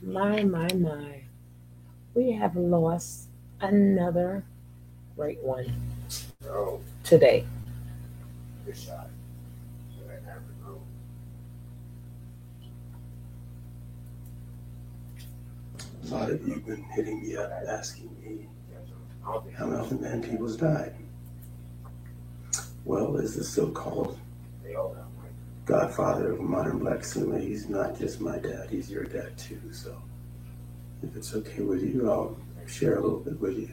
My. We have lost another great one Oh, today. good shot. That happened. Oh, A lot of you have been hitting me up asking me I don't think how Melvin Van Peebles died. Well, as the so-called they all have one. godfather of modern black cinema, he's not just my dad, he's your dad too. So if it's okay with you, I'll share a little bit with you.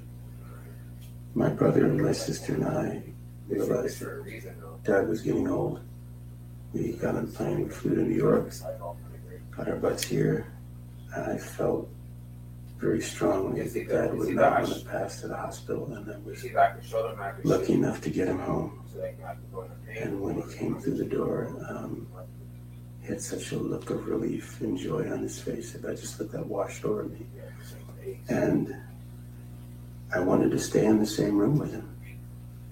My brother and my sister and I realized that For a reason, though. Dad was getting old. We got on a plane, we flew to New York, got our butts here, and I felt very strongly that Dad would not want to pass to the hospital, and I You was see back and shoulder, back and lucky enough to get him home. so they can have to go in the pain. And when he came through the door, he had such a look of relief and joy on his face that I just let that wash over me. And I wanted to stay in the same room with him.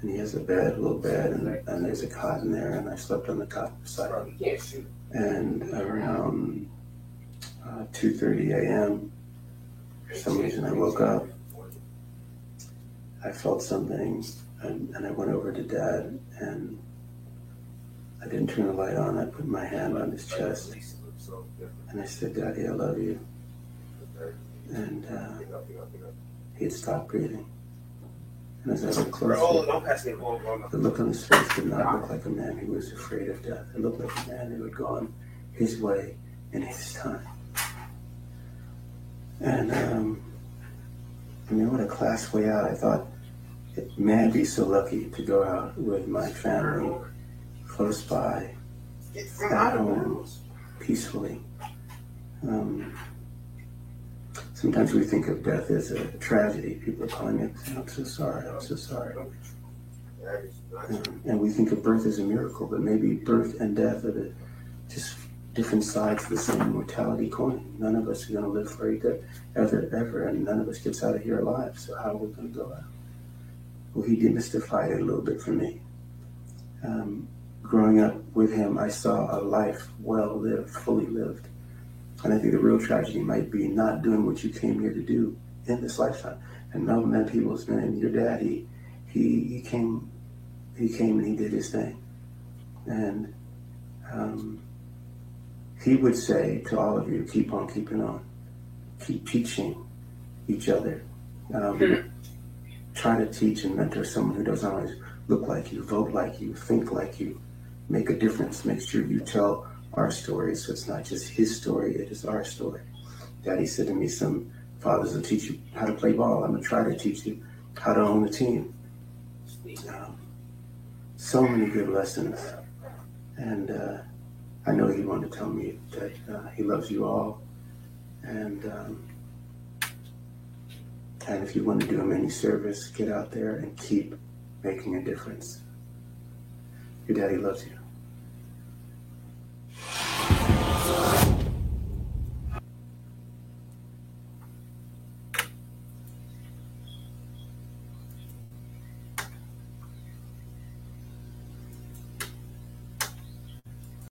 And he has a bed, a little bed, and there's a cot in there, and I slept on the cot beside him. You can't shoot. And around 2:30 a.m., for some reason I woke up. I felt something, and I went over to Dad, and I didn't turn the light on. I put my hand on his chest, and I said, "Daddy, I love you." And he had stopped breathing. And as I looked closer, Don't pass me the ball. the look on his face did not look like a man who was afraid of death. It looked like a man who had gone his way in his time. And what a class way out. I thought, man, I'd be so lucky to go out with my family close by, at home, peacefully. Sometimes we think of death as a tragedy. People are calling it, I'm so sorry, I'm so sorry. And we think of birth as a miracle, but maybe birth and death are just different sides of the same mortality coin. None of us are going to live very good ever, and none of us gets out of here alive. So how are we going to go out? Well, he demystified it a little bit for me. Growing up with him, I saw a life well lived, fully lived. And I think the real tragedy might be not doing what you came here to do in this lifetime. And Melvin Van Peebles, man, your dad, he came and he did his thing. And he would say to all of you, keep on keeping on. Keep teaching each other. Try to teach and mentor someone who doesn't always look like you, vote like you, think like you, make a difference. Make sure you tell our story, so it's not just his story, it is our story. Daddy said to me, some fathers will teach you how to play ball. I'm going to try to teach you how to own a team. So many good lessons. And I know he wanted to tell me that he loves you all. And if you want to do him any service, get out there and keep making a difference. Your daddy loves you.